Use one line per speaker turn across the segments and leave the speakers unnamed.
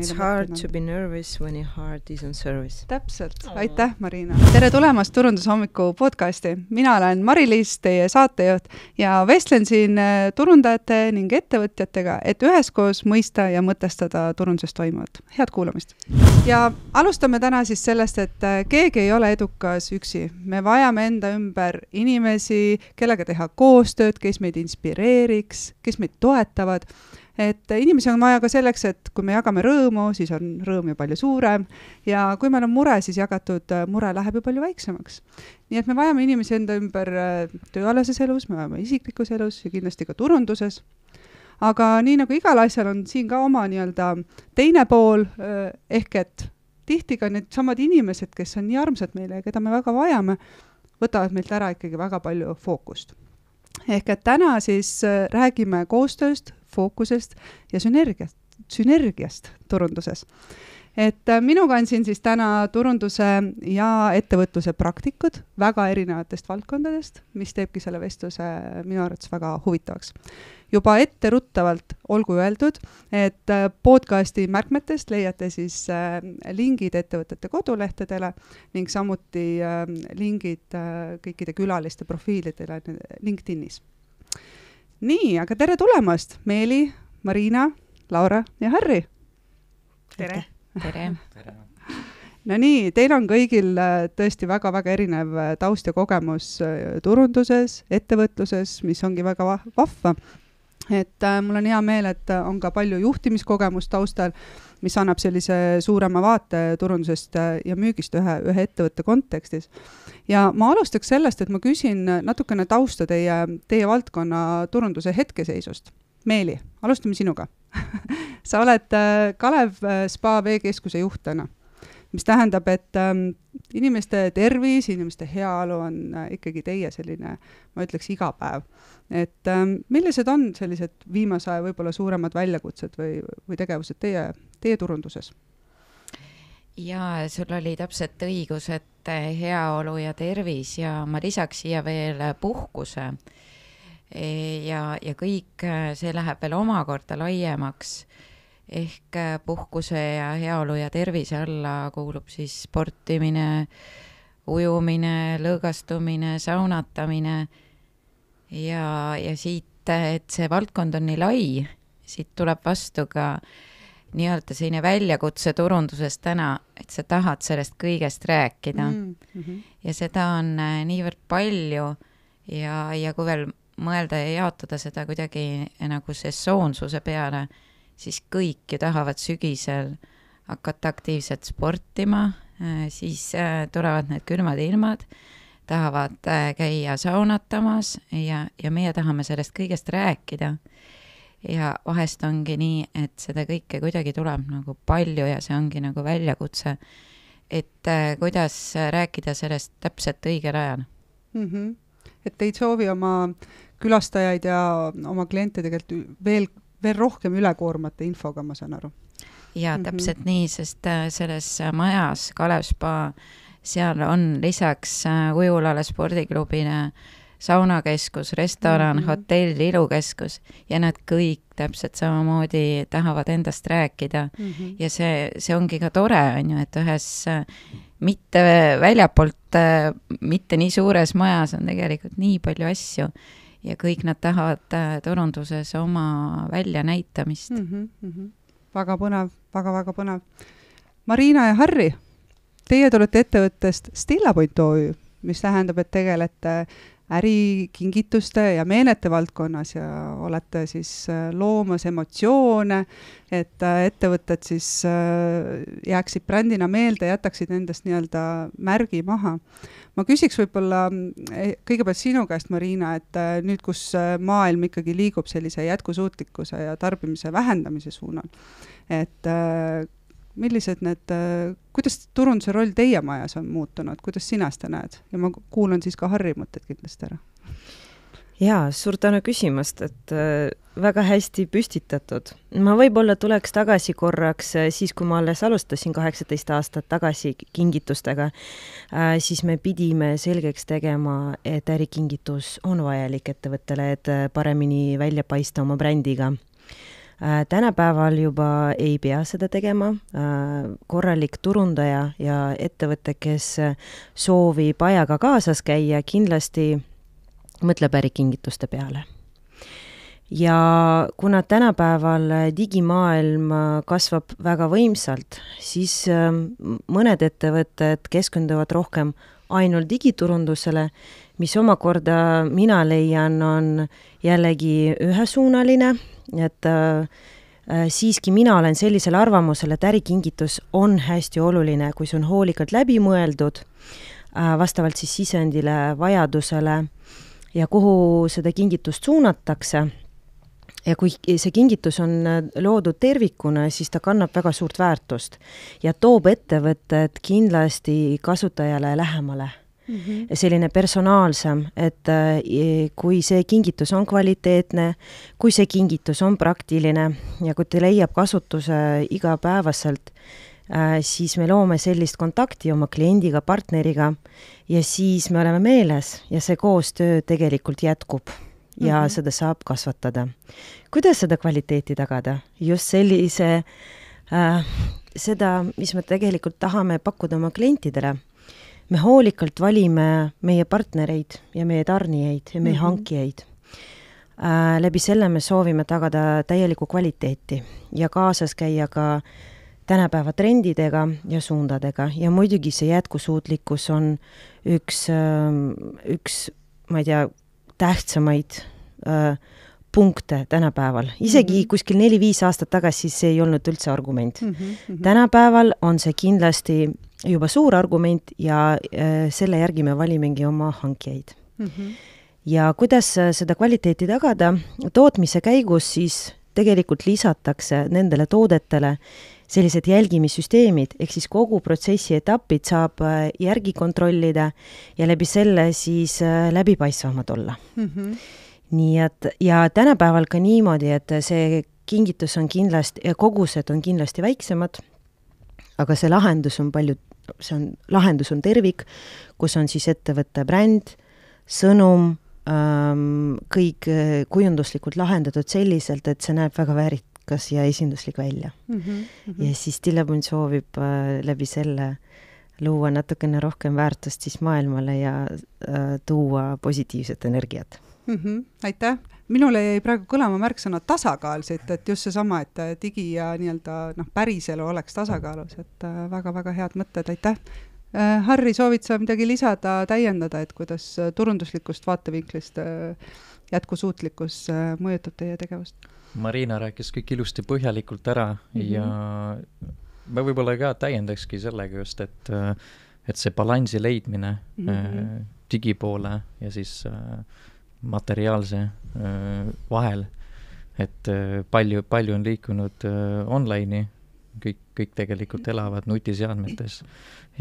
It's hard to be nervous when your heart is on service.
Täpselt. Aitäh, Marina. Tere tulemast Turundushommiku podcasti. Mina olen Mari-Liis, teie saatejuht, ja vestlen siin turundajate ning ettevõtjatega, et üheskoos mõista ja mõtestada turunduses toimuvat. Head kuulamist. Ja alustame täna siis sellest, et keegi ei ole edukas üksi. Me vajame enda ümber inimesi, kellega teha koostööd, kes meid inspireeriks, kes meid toetavad. Et inimesi on vaja ka selleks, et kui me jagame rõõmu, siis on rõõm ju palju suurem, ja kui meil on mure, siis jagatud mure läheb ju palju väiksemaks. Nii et me vajame inimesi enda ümber tööalases elus, me vajame isiklikus elus ja kindlasti ka turunduses. Aga nii nagu igal asjal on siin ka oma nii-öelda teine pool, ehk et tihti ka need samad inimesed, kes on nii armsad meile ja keda me väga vajame, võtavad meilt ära ikkagi väga palju fookust. Ehk et täna siis räägime koostööst, fookusest ja sünergiast turunduses. Et minuga on siin siis täna turunduse ja ettevõtluse praktikud väga erinevatest valdkondadest, mis teebki selle vestluse minu arvates väga huvitavaks. Juba etteruttavalt olgu öeldud, et podcasti märkmetest leiate siis lingid ettevõtete kodulehtedele ning samuti lingid kõikide külaliste profiilidele LinkedInis. Nii, aga tere tulemast, Meeli, Marina, Laura ja Harri.
Tere.
Tere.
No nii, teil on kõigil tõesti väga-väga erinev taust ja kogemus turunduses, ettevõtluses, mis ongi väga vahva. Et mul on hea meel, et on ka palju juhtimiskogemust taustal, mis annab sellise suurema vaate turundusest ja müügist ühe ettevõtte kontekstis. Ja ma alustaks sellest, et ma küsin natukene tausta teie valdkonna turunduse hetkeseisust. Meeli, alustame sinuga. Sa oled Kalev Spa veekeskuse juhtana, mis tähendab, et inimeste tervis, inimeste heaolu on ikkagi teie selline, ma ütleks, iga päev. Et millised on sellised viimase aja võib-olla suuremad väljakutsed või tegevused teie turunduses?
Ja sul oli täpselt õigus, et heaolu ja tervis ja ma lisaks siia veel puhkuse ja kõik see läheb veel omakorda laiemaks. Ehk puhkuse ja heaolu ja tervise alla kuulub siis sportimine, ujumine, lõõgastumine, saunatamine ja siit, et see valdkond on nii lai, siit tuleb vastu ka nii-öelda selline väljakutse turunduses täna, et sa tahad sellest kõigest rääkida. Ja seda on niivõrd palju ja kui veel mõelda ja jaotada seda kuidagi nagu sesoonsuse peale, siis kõik ju tahavad sügisel hakata aktiivselt sportima, siis tulevad need külmad ilmad, tahavad käia saunatamas ja meie tahame sellest kõigest rääkida. Ja vahest ongi nii, et seda kõike kuidagi tuleb nagu palju ja see ongi nagu väljakutse, et kuidas rääkida sellest täpselt õigel ajal.
Et teid soovi oma külastajaid ja oma kliente tegelikult veel rohkem ülekoormata infoga, ma saan aru.
Ja täpselt nii, sest selles majas Kalev Spa, seal on lisaks ujulale, spordiklubile, saunakeskus, restoran, hotell, ilukeskus ja nad kõik täpselt samamoodi tahavad endast rääkida. Ja see ongi ka tore, on ju, et ühes mitte väljapoolt, mitte nii suures majas on tegelikult nii palju asju ja kõik nad tahavad turunduses oma väljanäitamist.
Väga põnev, väga-väga põnev. Marina ja Harri, teie tulete ettevõttest Stillapoint OÜ, mis tähendab, et tegelete ärikingituste ja meenete valdkonnas ja olete siis loomas emotsioone, et ettevõtted siis jääksid brändina meelde, jätaksid endast nii-öelda märgi maha. Ma küsiks võib-olla kõigepealt sinu käest, Marina, et nüüd, kus maailm ikkagi liigub sellise jätkusuutlikkuse ja tarbimise vähendamise suunal, et millised kuidas turunduse roll teie majas on muutunud, kuidas sina seda näed? Ja ma kuulan siis ka Harri mõtted kindlasti ära.
Jaa, suur tänu küsimast, et väga hästi püstitatud. Ma võib-olla tuleks tagasi korraks siis, kui ma alles alustasin 18 aastat tagasi kingitustega, siis me pidime selgeks tegema, et ärikingitus on vajalik ettevõttele, et paremini välja paista oma brändiga. Tänapäeval juba ei pea seda tegema. Korralik turundaja ja ettevõte, kes soovib ajaga kaasas käia, kindlasti mõtleb ärikingituste peale. Ja kuna tänapäeval digimaailm kasvab väga võimsalt, siis mõned ettevõtted keskenduvad rohkem ainult digiturundusele, mis omakorda mina leian on jällegi ühesuunaline, et siiski mina olen sellisel arvamusel, et ärikingitus on hästi oluline, kui see on hoolikalt läbi mõeldud, vastavalt siis sisendile, vajadusele ja kuhu seda kingitust suunatakse. Ja kui see kingitus on loodud tervikuna, siis ta kannab väga suurt väärtust ja toob ettevõtted kindlasti kasutajale lähemale. Selline personaalsem, et kui see kingitus on kvaliteetne, kui see kingitus on praktiline ja kui ta leiab kasutuse igapäevaselt, siis me loome sellist kontakti oma kliendiga, partneriga ja siis me oleme meeles ja see koostöö tegelikult jätkub ja seda saab kasvatada. Kuidas seda kvaliteeti tagada? Just sellise, seda, mis me tegelikult tahame pakkuda oma klientidele. Me hoolikalt valime meie partnereid ja meie tarnijaid ja meie hankijaid. Läbi selle me soovime tagada täieliku kvaliteeti ja kaasas käia ka tänapäeva trendidega ja suundadega. Ja muidugi see jätkusuutlikkus on üks ma ei tea, tähtsamaid punkte tänapäeval. Isegi kuskil 4-5 aastat tagasi see ei olnud üldse argument. Tänapäeval on see kindlasti juba suur argument ja selle järgi me valimegi oma hankijaid. Ja kuidas seda kvaliteeti tagada? Tootmise käigus siis tegelikult lisatakse nendele toodetele sellised jälgimissüsteemid, ehk siis kogu protsessi etapid saab järgi kontrollida ja läbi selle siis läbipaistvamad olla. Nii et, ja tänapäeval ka niimoodi, et see kingitus on kindlasti, kogused on kindlasti väiksemad, aga see lahendus on lahendus on tervik, kus on siis ettevõtte bränd, sõnum, kõik kujunduslikult lahendatud selliselt, et see näeb väga väärikas ja esinduslik välja. Ja siis Tillepunt soovib läbi selle luua natukene rohkem väärtust siis maailmale ja tuua positiivset energiat.
Aitäh! Minule jäi praegu kõlama märksõna tasakaal siit, et just seesama, et digi ja nii-öelda päriselu oleks tasakaalus, et väga-väga head mõtted, aitäh! Harri, soovid sa midagi lisada, täiendada, et kuidas turunduslikust vaatevinklist jätkusuutlikkus mõjutab teie tegevust?
Marina rääkis kõik ilusti põhjalikult ära ja ma võib-olla ka täiendakski sellega just, et see balansi leidmine digipoole ja siis materiaalse vahel, et palju on liikunud online'i, kõik tegelikult elavad nutiseadmetes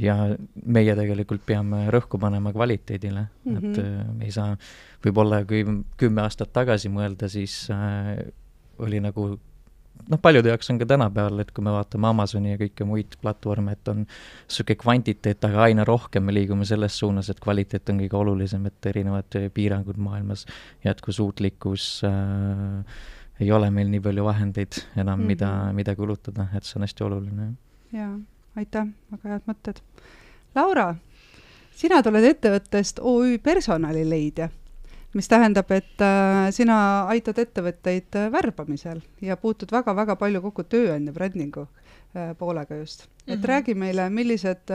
ja meie tegelikult peame rõhku panema kvaliteedile, et me ei saa, võib-olla kui 10 aastat tagasi mõelda, siis oli nagu paljude jaoks on ka tänapäeval, et kui me vaatame Amazoni ja kõike muid platvorme, et on selline kvantiteet, aga aina rohkem me liigume selles suunas, et kvaliteet on kõige olulisem, et erinevad piirangud maailmas, jätkusuutlikkus, ei ole meil nii palju vahendeid enam, mida kulutada, et see on hästi oluline.
Jaa, aitäh, väga head mõtted. Laura, sina tuled ettevõttest OÜ personalileidja, mis tähendab, et sina aitad ettevõtteid värbamisel ja puutud väga-väga palju kokku tööandja brändingu poolega just. Et räägi meile, millised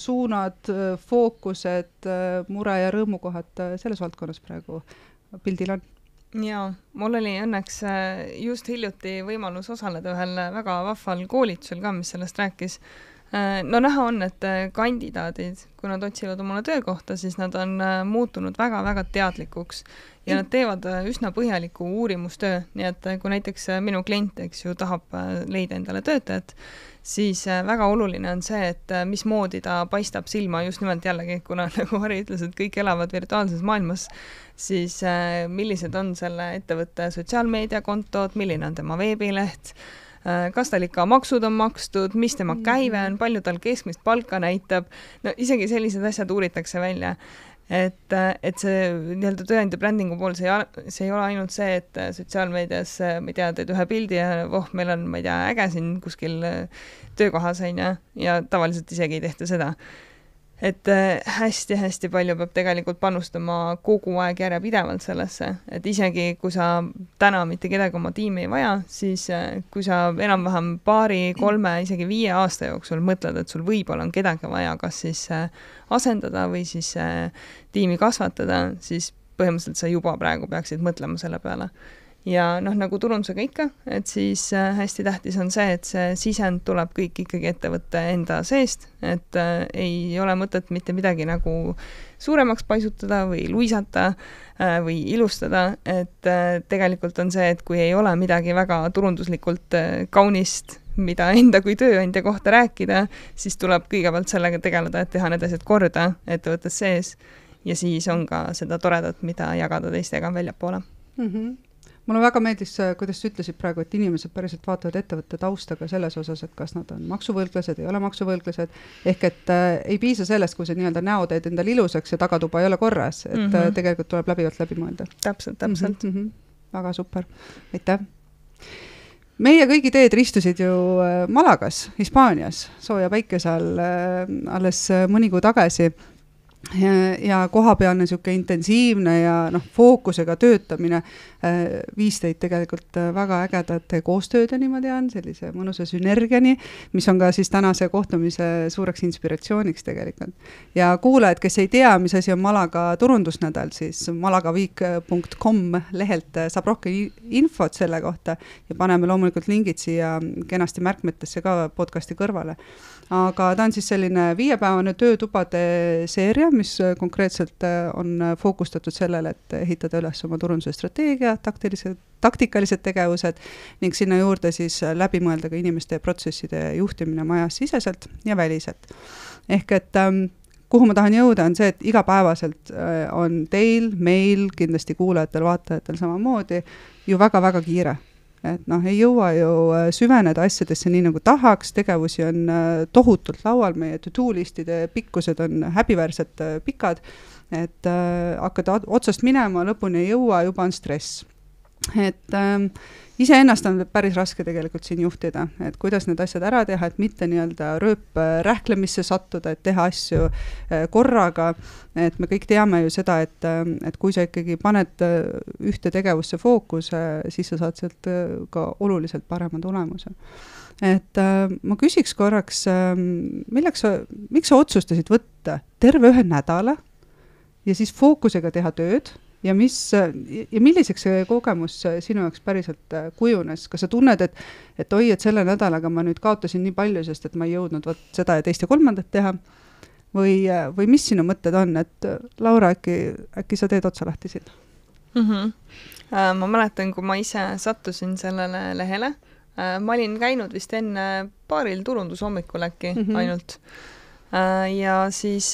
suunad, fookused, mure ja rõõmukohad selles valdkonnas praegu pildil on?
Jaa, mul oli õnneks just hiljuti võimalus osaleda ühel väga vahval koolitusel ka, mis sellest rääkis. No näha on, et kandidaadid, kui nad otsivad omale töökohta, siis nad on muutunud väga-väga teadlikuks ja nad teevad üsna põhjaliku uurimustöö. Nii et kui näiteks minu klient, eks ju, tahab leida endale töötajat, siis väga oluline on see, et mismoodi ta paistab silma just nimelt jällegi, kuna nagu Harri ütles, et kõik elavad virtuaalses maailmas, siis millised on selle ettevõtte sotsiaalmeediakontod, milline on tema veebileht, kas tal ikka maksud on makstud, mis tema käive on, palju tal keskmist palka näitab, no isegi sellised asjad uuritakse välja. et see nii-öelda tööandja brändingu pool, see ei ole ainult see, et sotsiaalmeedias, ma ei tea, teed ühe pildi ja meil on, ma ei tea, äge siin kuskil töökohas, ja tavaliselt isegi ei tehta seda. Et hästi-hästi palju peab tegelikult panustama kogu aeg järjepidevalt sellesse, et isegi kui sa täna mitte kedagi oma tiimi ei vaja, siis kui sa enam-vähem 2, 3, isegi 5 aasta jooksul mõtled, et sul võib-olla on kedagi vaja, kas siis asendada või siis tiimi kasvatada, siis põhimõtteliselt sa juba praegu peaksid mõtlema selle peale. Ja nagu turundusega ikka, et siis hästi tähtis on see, et see sisend tuleb kõik ikkagi ettevõtte enda seest, et ei ole mõtet mitte midagi nagu suuremaks paisutada või luisata või ilustada, et tegelikult on see, et kui ei ole midagi väga turunduslikult kaunist, mida enda kui tööandja kohta rääkida, siis tuleb kõigepealt sellega tegeleda, et teha need asjad korda ettevõttes sees ja siis on ka seda toredat, mida jagada teistega väljapoole.
Mulle väga meeldis, kuidas sa ütlesid praegu, et inimesed päriselt vaatavad ettevõtte taustaga selles osas, et kas nad on maksuvõlglased, ei ole maksuvõlglased, ehk et ei piisa sellest, kui sa nii-öelda näo teed endal ilusaks ja tagatuba ei ole korras, et tegelikult tuleb läbi mõelda.
Täpselt.
Väga super, aitäh. Meie kõigi teed ristusid ju Malagas, Hispaanias, sooja päikese all alles mõni kuu tagasi. Ja kohapealne siuke intensiivne ja fookusega töötamine viis teid tegelikult väga ägedate koostöödeni, ma tean, sellise mõnusa sünergiani, mis on ka siis tänase kohtumise suureks inspiratsiooniks tegelikult. Ja kuulajad, kes ei tea, mis asi on Malaga turundusnädal, siis malagaweek.com lehelt saab rohkem infot selle kohta ja paneme loomulikult lingid siia kenasti märkmetesse ka podcasti kõrvale. Aga ta on siis selline 5-päevane töötubade seeria, mis konkreetselt on fookustatud sellele, et ehitada üles oma turunduse strateegia, taktikalised tegevused ning sinna juurde siis läbi mõelda ka inimeste ja protsesside juhtimine majas siseselt ja väliselt. Ehk et kuhu ma tahan jõuda on see, et igapäevaselt on teil, meil, kindlasti kuulajatel, vaatajatel samamoodi ju väga-väga kiire. Et ei jõua ju süveneda asjadesse nii nagu tahaks, tegevusi on tohutult laual, meie to-do-listide pikkused on häbiväärselt pikad, et hakkad otsast minema, lõpuni ei jõua, juba on stress. Et iseennast on päris raske tegelikult siin juhtida, et kuidas need asjad ära teha, et mitte nii-öelda rööprähklemisse sattuda, et teha asju korraga, et me kõik teame ju seda, et kui sa ikkagi paned ühte tegevusse fookuse, siis sa saad sealt ka oluliselt parema tulemuse. Et ma küsiks korraks, miks sa otsustasid võtta terve 1 nädala ja siis fookusega teha tööd, ja milliseks see kogemus sinu jaoks päriselt kujunes? Kas sa tunned, et oi, et selle nädalaga ma nüüd kaotasin nii palju, sest et ma ei jõudnud seda ja teist ja kolmandat teha? Või mis sinu mõtted on? Et Laura, äkki sa teed otsa lahti siin?
Ma mäletan, kui ma ise sattusin sellele lehele. Ma olin käinud vist enne paaril turundushommikul äkki ainult. Ja siis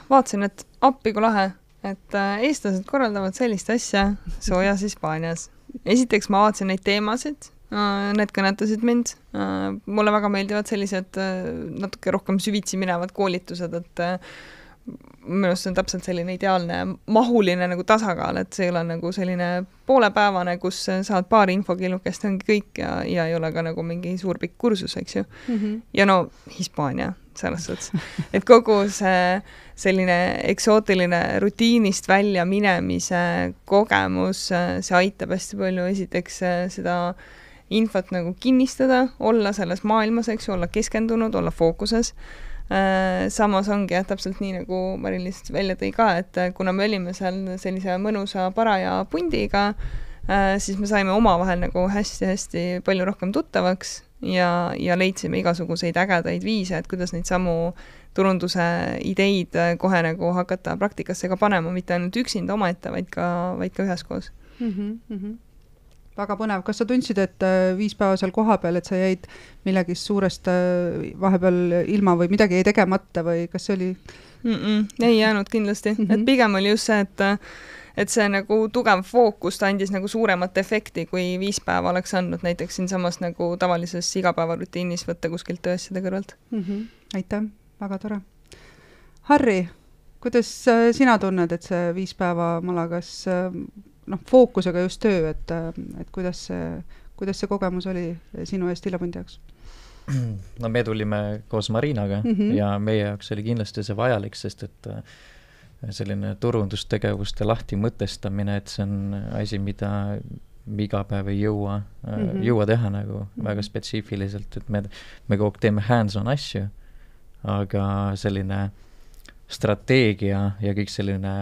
vaatasin, et appi kui lahe, et eestlased korraldavad sellist asja soojas Hispaanias. Esiteks ma vaatasin neid teemasid, need kõnetasid mind. Mulle väga meeldivad sellised natuke rohkem süvitsi minevad koolitused, et minu arust on täpselt selline ideaalne mahuline nagu tasakaal, et see ei ole nagu selline poolepäevane, kus saad paari infokillukest ongi kõik ja ei ole ka nagu mingi suur pikk kursus, eks ju. Ja Hispaania selles suhtes, et kogu see selline eksootiline rutiinist välja minemise kogemus, see aitab hästi palju esiteks seda infot nagu kinnistada, olla selles maailmas, eks ju, olla keskendunud, olla fookuses. Samas ongi täpselt nii, nagu Mari-Liis välja tõi ka, et kuna me olime seal sellise mõnusa paraja pundiga, siis me saime omavahel nagu hästi-hästi palju rohkem tuttavaks ja leidsime igasuguseid ägedaid viise, et kuidas neid samu turunduse ideid kohe nagu hakata praktikasse ka panema, mitte ainult üksinda omaette, vaid ka üheskoos.
Väga põnev. Kas sa tundsid, et 5 päeva seal koha peal, et sa jäid millegist suurest vahepeal ilma või midagi ei tegemata või kas see oli?
Ei jäänud kindlasti. Et pigem oli just see, et see nagu tugev fookus ta andis nagu suuremat efekti, kui 5 päeva oleks andnud näiteks siin samas nagu tavalises igapäevarutiinis võtta kuskilt tööasjade kõrvalt.
Aitäh, väga tore. Harri, kuidas sina tunned, et see 5 päeva Malagas fookusega just töö, et kuidas see kogemus oli sinu ja Stillapundi jaoks?
No me tulime koos Marinaga ja meie jaoks oli kindlasti see vajalik, sest et selline turundustegevuste lahti mõtestamine, et see on asi, mida iga päev ei jõua teha nagu väga spetsiifiliselt, et me kogu aeg teeme hands-on asju, aga selline strateegia ja kõik selline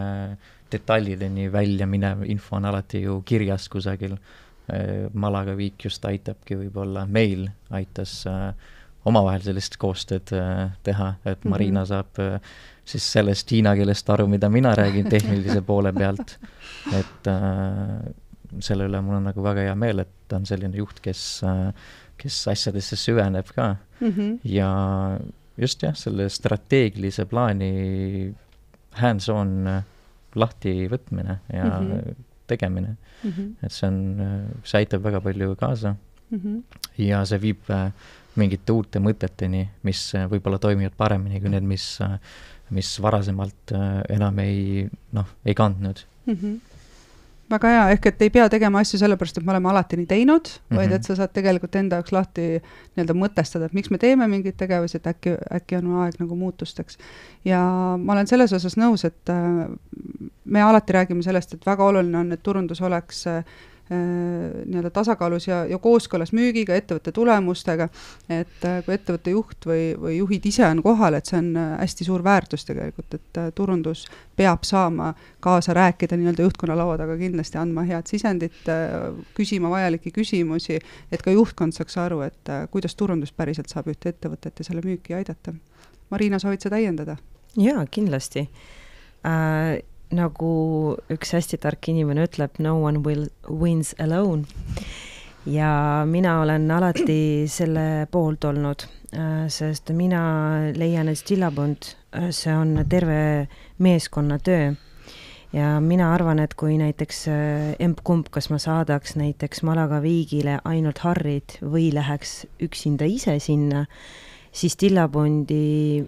detailideni välja minev info on alati ju kirjas kusagil. Malaga viik just aitabki võib-olla, meil aitas omavahel sellist koostööd teha, et Marina saab siis sellest hiina keelest aru, mida mina räägin tehnilise poole pealt, et selle üle mul on nagu väga hea meel, et ta on selline juht, kes asjadesse süveneb ka ja just jah, selle strateegilise plaani hands-on lahti võtmine ja tegemine. Et see aitab väga palju kaasa ja see viib mingite uute mõteteni, mis võib-olla toimivad paremini kui need, mis varasemalt enam ei kandnud.
Väga hea, ehk et ei pea tegema asju sellepärast, et me oleme alati nii teinud, vaid et sa saad tegelikult enda jaoks lahti nii-öelda mõtestada, et miks me teeme mingid tegevusi, et äkki on aeg nagu muutusteks. Ja ma olen selles osas nõus, et me alati räägime sellest, et väga oluline on, et turundus oleks nii-öelda tasakaalus ja kooskõlas müügiga, ettevõtte tulemustega, et kui ettevõtte juht või juhid ise on kohal, et see on hästi suur väärtus tegelikult, et turundus peab saama kaasa rääkida nii-öelda juhtkonna laua taga, kindlasti andma head sisendit, küsima vajalikke küsimusi, et ka juhtkond saaks aru, et kuidas turundus päriselt saab ühte ettevõtet ja selle müüki aidata. Marina, soovid sa täiendada?
Jaa, kindlasti. Nagu üks hästi tark inimene ütleb, no one wins alone. Ja mina olen alati selle poolt olnud, sest mina leian, et Stillabund, see on terve meeskonna töö. Ja mina arvan, et kui näiteks emp-kump, kas ma saadaks näiteks Malaga viigile ainult Harrid või läheks üksinda ise sinna, siis Stillabundi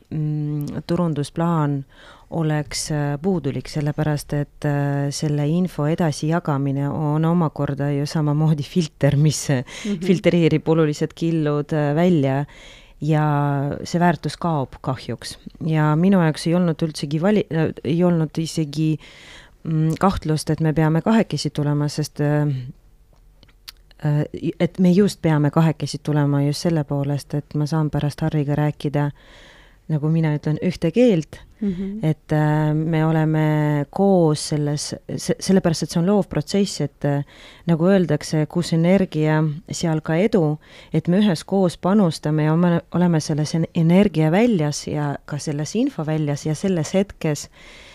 turundusplaan oleks puudulik, sellepärast et selle info edasi jagamine on omakorda ju samamoodi filter, mis filtreerib olulised killud välja ja see väärtus kaob kahjuks. Ja minu jaoks ei olnud isegi kahtlust, et me peame kahekesi tulema, sest et me just peame kahekesi tulema just selle poolest, et ma saan pärast Harriga rääkida, nagu mina ütlen, ühte keelt, et me oleme koos sellepärast, et see on loov protsess, et nagu öeldakse, kus energia, seal ka edu, et me ühes koos panustame ja oleme selles energia väljas ja ka selles info väljas ja selles hetkes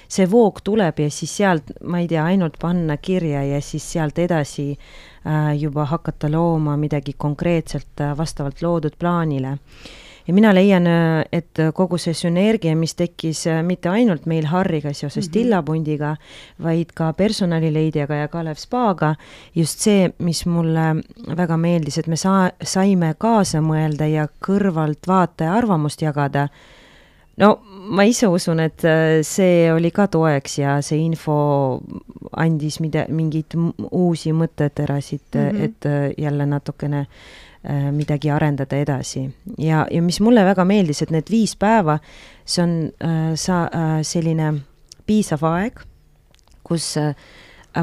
see voog tuleb ja siis sealt, ma ei tea, ainult panna kirja ja siis sealt edasi juba hakata looma midagi konkreetselt vastavalt loodud plaanile. Ja mina leian, et kogu see sünergia, mis tekkis mitte ainult meil Harriga seoses Stillabundiga, vaid ka personalileidjaga ja Kalev Spaga, just see, mis mulle väga meeldis, et me saime kaasa mõelda ja kõrvalt vaataja arvamust jagada. No ma ise usun, et see oli ka toeks ja see info andis mingid uusi mõtteterasid, et jälle natukene midagi arendada edasi. Ja mis mulle väga meeldis, et need 5 päeva, see on selline piisav aeg, kus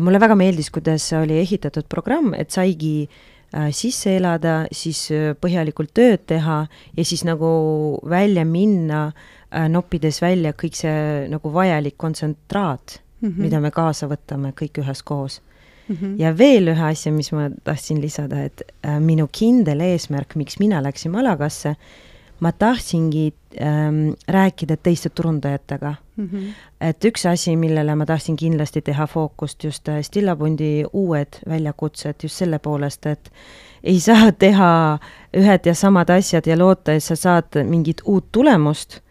mulle väga meeldis, kuidas oli ehitatud programm, et saigi sisse elada, siis põhjalikult tööd teha ja siis nagu välja minna, noppides välja kõik see nagu vajalik kontsentraat, mida me kaasa võtame kõik ühes koos. Ja veel ühe asja, mis ma tahtsin lisada, et minu kindel eesmärk, miks mina läksin Malagasse, ma tahtsingi rääkida teiste turundajatega. Et üks asi, millele ma tahtsin kindlasti teha fookust just Stillabundi uued väljakutsed just selle poolest, et ei saa teha ühed ja samad asjad ja loota, et sa saad mingit uut tulemust.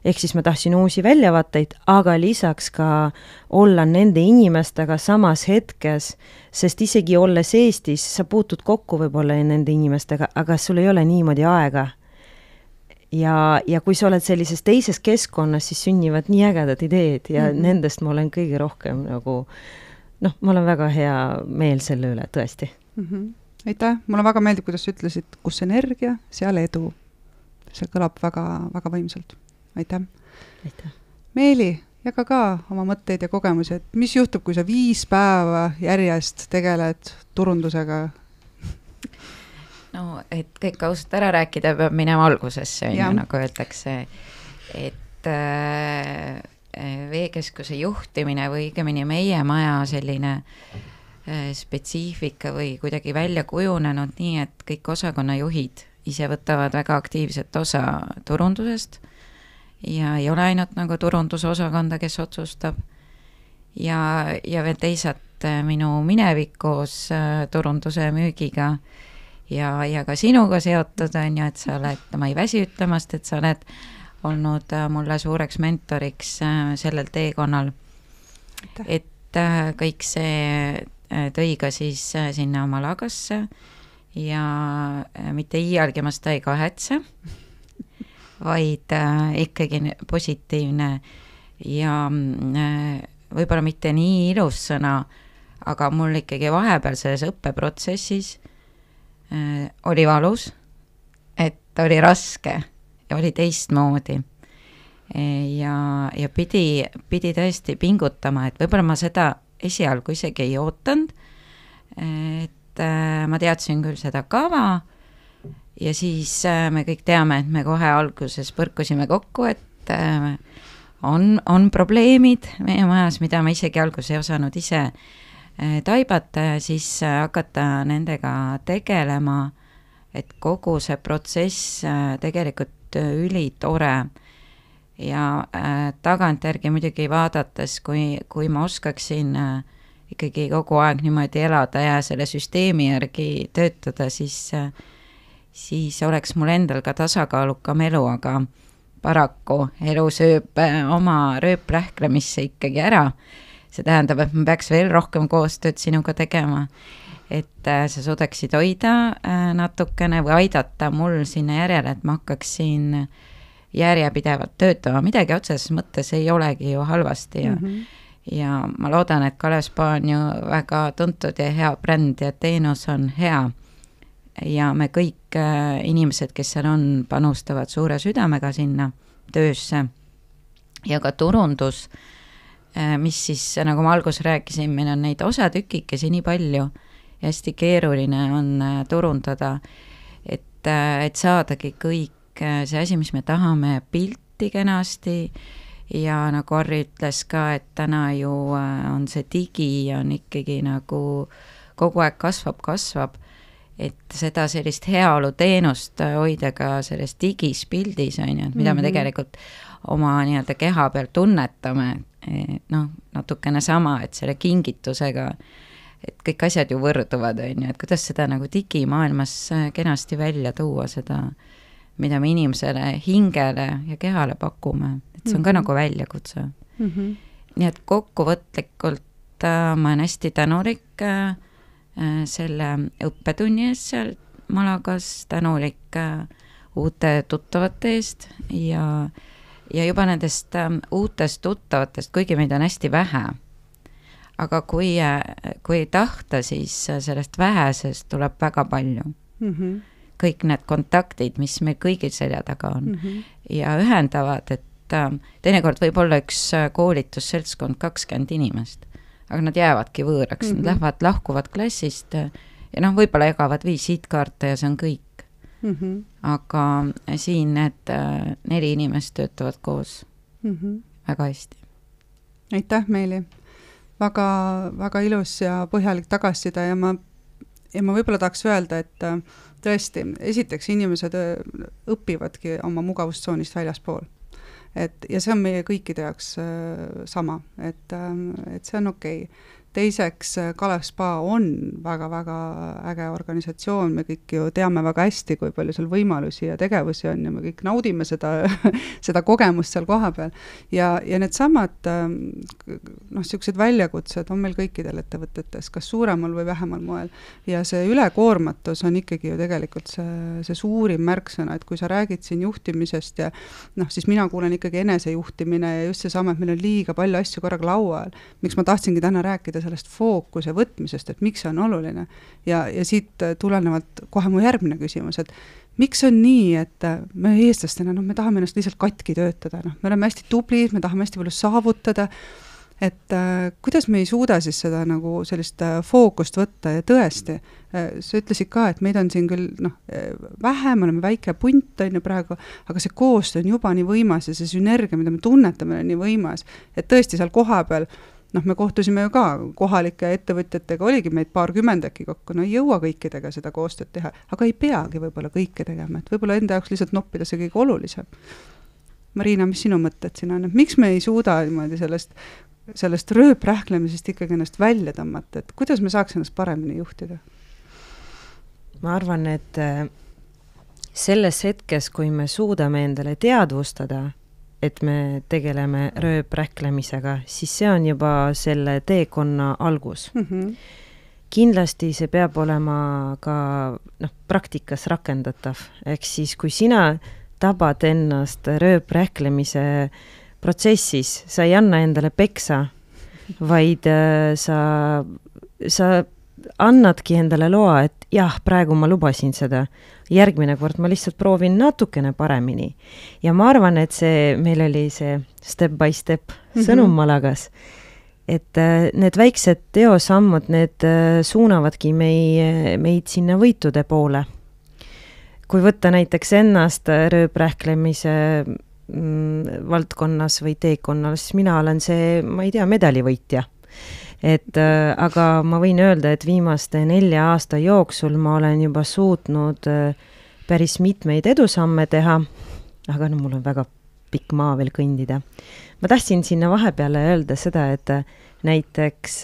Ehk siis ma tahtsin uusi väljavaateid, aga lisaks ka olla nende inimestega samas hetkes, sest isegi olles Eestis, sa puutud kokku võib-olla nende inimestega, aga sul ei ole niimoodi aega. ja kui sa oled sellises teises keskkonnas, siis sünnivad nii ägedad ideed ja nendest ma olen kõige rohkem nagu ma olen väga hea meel selle üle, tõesti.
Aitäh, mulle väga meeldib, kuidas sa ütlesid, kus energia, seal edu. See kõlab väga, väga võimsalt. Aitäh.
Aitäh.
Meeli, jaga ka oma mõtteid ja kogemusi, et mis juhtub, kui sa 5 päeva järjest tegeled turundusega?
No, et kõik ausalt ära rääkida peab minema algusesse, nagu öeldakse, et veekeskuse juhtimine või õigemini meie maja selline spetsiifika või kuidagi välja kujunenud nii, et kõik osakonnajuhid ise võtavad väga aktiivset osa turundusest ja ei ole ainult nagu turundusosakonda, kes otsustab ja veel teisalt minu minevikus turunduse müügiga ja ka sinuga seotud on ju, et sa oled, ma ei väsi ütlemast, et sa oled olnud mulle suureks mentoriks sellel teekonnal. Et kõik see tõi ka siis sinna oma lagasse ja mitte iialgi ma seda ei kahetse, vaid ikkagi positiivne ja võib-olla mitte nii ilus sõna, aga mul ikkagi vahepeal selles õppeprotsessis oli valus, et oli raske ja oli teistmoodi ja pidi tõesti pingutama, et võib-olla ma seda esialgu isegi ei ootanud, et ma teadsin küll seda kava ja siis me kõik teame, et me kohe alguses põrkusime kokku, et on probleemid meie majas, mida ma isegi alguses ei osanud ise taibata ja siis hakata nendega tegelema, et kogu see protsess tegelikult ülitore ja tagantjärgi muidugi vaadates, kui ma oskaksin ikkagi kogu aeg niimoodi elada ja selle süsteemi järgi töötada, siis oleks mul endal ka tasakaalukam elu, aga paraku elu sööb oma rööprähklemisse ikkagi ära. See tähendab, et ma peaks veel rohkem koostööd sinuga tegema, et sa suudaksid hoida natukene või aidata mul sinna järjele, et ma hakkaksin järjepidevalt töötama. Midagi otseses mõttes ei olegi ju halvasti ja ma loodan, et Kalev Spa on ju väga tuntud ja hea bränd ja teenus on hea. Ja me kõik inimesed, kes seal on, panustavad suure südamega sinna töösse ja ka turundus, mis siis, nagu ma alguses rääkisin, meil on neid osatükikesi nii palju ja hästi keeruline on turundada, et saadagi kõik see asi, mis me tahame, pilti kenasti ja nagu Harri ütles ka, et täna ju on see digi on ikkagi nagu kogu aeg kasvab, et seda sellist heaolu teenust hoida ka selles digis pildis, on ju, et mida me tegelikult oma nii-öelda keha peal tunnetame, natukene sama, et selle kingitusega, et kõik asjad ju võrduvad, on ju, et kuidas seda nagu digimaailmas kenasti välja tuua seda, mida me inimesele, hingele ja kehale pakume, et see on ka nagu väljakutse. Nii et kokkuvõtlikult ma olen hästi tänulik selle õppetunni eest seal Malagas, tänulik uute tuttavate eest ja juba nendest uutest tuttavatest, kuigi meid on hästi vähe. Aga kui tahta, siis sellest vähesest tuleb väga palju. Kõik need kontaktid, mis meil kõigil selja taga on ja ühendavad, et teinekord võib olla üks koolitusseltskond 20 inimest, aga nad jäävadki võõraks, nad lahkuvad klassist ja võib-olla jagavad visiitkaarte ja see on kõik. Aga siin need 4 inimest töötavad koos väga hästi.
Aitäh, Meeli! Väga, väga ilus ja põhjalik tagasiside ja ma võib-olla tahaks öelda, et tõesti, esiteks inimesed õpivadki oma mugavustsoonist väljaspool. Ja see on meie kõikide jaoks sama, et see on okei. teiseks, Kalev Spa on väga-väga äge organisatsioon, me kõik ju teame väga hästi, kui palju seal võimalusi ja tegevusi on ja me kõik naudime seda kogemust seal koha peal. Ja needsamad sellised väljakutsed on meil kõikidel ettevõtetes, kas suuremal või vähemal moel. Ja see ülekoormatus on ikkagi ju tegelikult see suurim märksõna, et kui sa räägid siin juhtimisest ja siis mina kuulen ikkagi enesejuhtimine ja just seesama, et meil on liiga palju asju korraga laua all. Miks ma tahtsingi täna rääkida sellest fookuse võtmisest, et miks see on oluline. Ja siit tulenevalt kohe mu järgmine küsimus, et miks on nii, et me eestlastena, me tahame ennast lihtsalt katki töötada, me oleme hästi tublid, me tahame hästi palju saavutada, et kuidas me ei suuda siis seda nagu sellist fookust võtta ja tõesti, sa ütlesid ka, et meid on siin küll vähem, oleme väike punt on ju praegu, aga see koostöö on juba nii võimas ja see sünergia, mida me tunnetame, on nii võimas, et tõesti seal koha peal me kohtusime ju ka kohalike ettevõtjatega, oligi meid 20 äkki kokku, ei jõua kõikidega seda koostööd teha, aga ei peagi võib-olla kõike tegema, et võib-olla enda jaoks lihtsalt noppida see kõige olulisem. Marina, mis sinu mõtted siin on, et miks me ei suuda niimoodi sellest rööprähklemisest ikkagi ennast välja tõmmata, et kuidas me saaks ennast paremini juhtida?
Ma arvan, et selles hetkes, kui me suudame endale teadvustada, et me tegeleme rööprähklemisega, siis see on juba selle teekonna algus. Kindlasti see peab olema ka praktikas rakendatav. Ehk siis, kui sina tabad ennast rööprähklemise protsessis, sa ei anna endale peksa, vaid sa annadki endale loa, et jah, praegu ma lubasin seda. Järgmine kord ma lihtsalt proovin natukene paremini. Ja ma arvan, et meil oli see step by step sõnum Malagas, et need väiksed teosammud, need suunavadki meid sinna võitude poole. Kui võtta näiteks ennast rööprähklemise valdkonnas või teekonnal, siis mina olen see, ma ei tea, medalivõitja. Aga ma võin öelda, et viimaste 4 aasta jooksul ma olen juba suutnud päris mitmeid edusamme teha, aga mul on väga pikk maa veel kõndida. Ma tahtsin sinna vahepeale öelda seda, et näiteks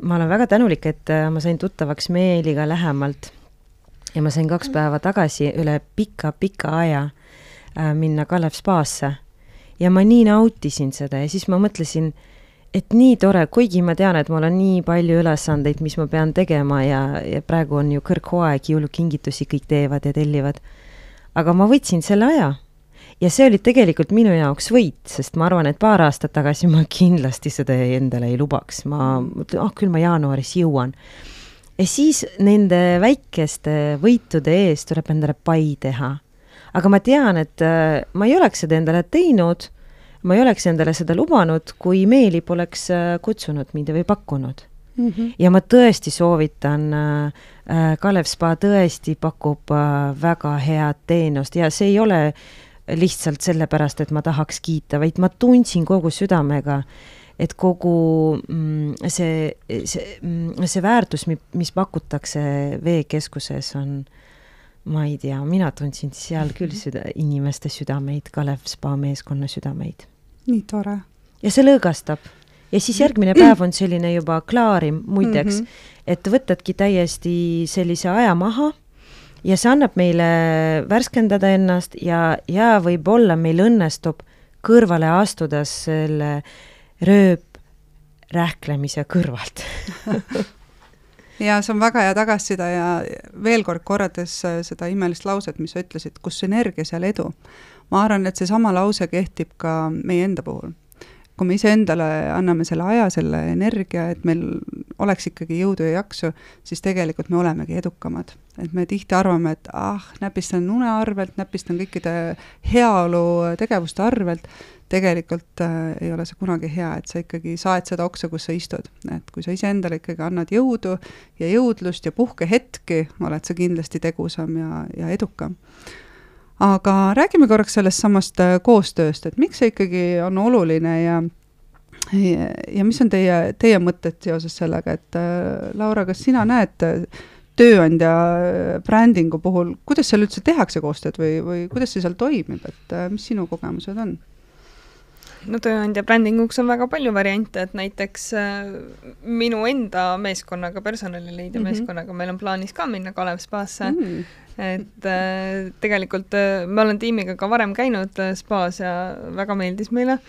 ma olen väga tänulik, et ma sain tuttavaks Meeliga lähemalt ja ma sain 2 päeva tagasi üle pika aja minna Kalev Spaasse ja ma nii nautisin seda ja siis ma mõtlesin, et nii tore, kuigi ma tean, et mul on nii palju ülesandeid, mis ma pean tegema ja praegu on ju kõrghooaeg, jõulukingitusi kõik teevad ja tellivad. Aga ma võtsin selle aja ja see oli tegelikult minu jaoks võit, sest ma arvan, et 2 aastat tagasi ma kindlasti seda endale ei lubaks. Ma mõtlen, küll ma jaanuaris jõuan. Ja siis nende väikeste võitude ees tuleb endale pai teha. Aga ma tean, et ma ei oleks seda endale teinud, ma ei oleks endale seda lubanud, kui Meeli poleks kutsunud mind või pakkunud. Ja ma tõesti soovitan, Kalev Spa tõesti pakub väga head teenust ja see ei ole lihtsalt sellepärast, et ma tahaks kiita, vaid ma tundsin kogu südamega, et kogu see väärtus, mis pakutakse veekeskuses on, ma ei tea, mina tundsin seal küll inimeste südameid, Kalev Spa meeskonna südameid.
Nii tore.
Ja see lõõgastab. Ja siis järgmine päev on selline juba klaarim muideks, et võtadki täiesti sellise aja maha ja see annab meile värskendada ennast ja võib-olla meil õnnestub kõrvale astuda selle rööprähklemise kõrvalt.
Ja see on väga hea tagasisida ja veel kord korrades seda imelist lauset, mis sa ütlesid, kus energia, seal edu. Ma arvan, et see sama lause kehtib ka meie enda puhul. Kui me ise endale anname selle aja, selle energia, et meil oleks ikkagi jõudu ja jaksu, siis tegelikult me olemegi edukamad. Et me tihti arvame, et näpistan une arvelt, näpistan kõikide heaolu tegevuste arvelt. Tegelikult ei ole see kunagi hea, et sa ikkagi saed seda oksa, kus sa istud. Et kui sa ise endale ikkagi annad jõudu ja jõudlust ja puhke hetki, oled sa kindlasti tegusam ja edukam. Aga räägime korraks sellest samast koostööst, et miks see ikkagi on oluline ja mis on teie mõtted seoses sellega, et Laura, kas sina näed tööandja brändingu puhul, kuidas seal üldse tehakse koostööd või kuidas see seal toimib, et mis sinu kogemused on?
no tööandja brändinguks on väga palju variante, et näiteks minu enda meeskonnaga, personalileidja meeskonnaga meil on plaanis ka minna Kalev spaasse. Et tegelikult me olen tiimiga ka varem käinud spaas ja väga meeldis meile.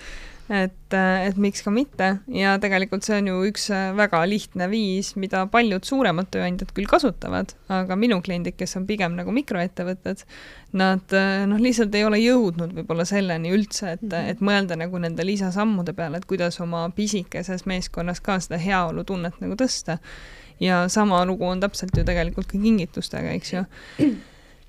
Et miks ka mitte ja tegelikult see on ju üks väga lihtne viis, mida paljud suuremad tööandjad küll kasutavad, aga minu kliendid, kes on pigem nagu mikroettevõtted, nad lihtsalt ei ole jõudnud võib-olla selleni üldse, et mõelda nagu nende lisasammude peale, et kuidas oma pisikeses meeskonnas ka seda heaolu tunnet nagu tõsta. Ja sama lugu on täpselt ju tegelikult ka kingitustega, eks ju.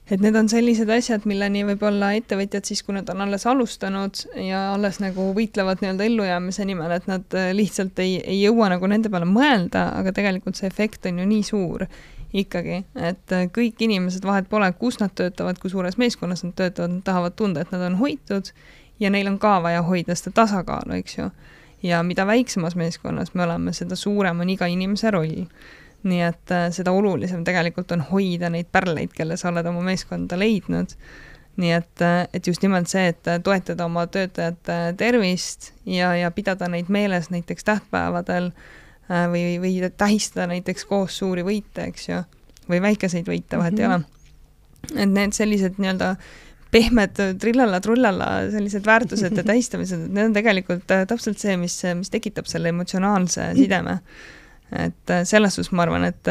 Et need on sellised asjad, milleni võib-olla ettevõtjad siis, kui nad on alles alustanud ja alles nagu võitlevad nii-öelda ellujäämise nimel, et nad lihtsalt ei jõua nagu nende peale mõelda, aga tegelikult see efekt on ju nii suur ikkagi, et kõik inimesed vahet pole, kus nad töötavad, kui suures meeskonnas nad töötavad, nad tahavad tunda, et nad on hoitud ja neil on ka vaja hoida seda tasakaalu, eks ju. Ja mida väiksemas meeskonnas me oleme, seda suurem on iga inimese roll. Nii et seda olulisem tegelikult on hoida neid pärleid, kelle sa oled oma meeskonda leidnud. Nii et just nimelt see, et toetada oma töötajate tervist ja pidada neid meeles näiteks tähtpäevadel või tähistada näiteks koos suuri võite, eks ju, või väikeseid võite, vahet ei ole. Et need sellised nii-öelda pehmed trillalla-trullalla sellised väärtused ja tähistamised, need on tegelikult täpselt see, mis tekitab selle emotsionaalse sideme. Et selles suhtes ma arvan, et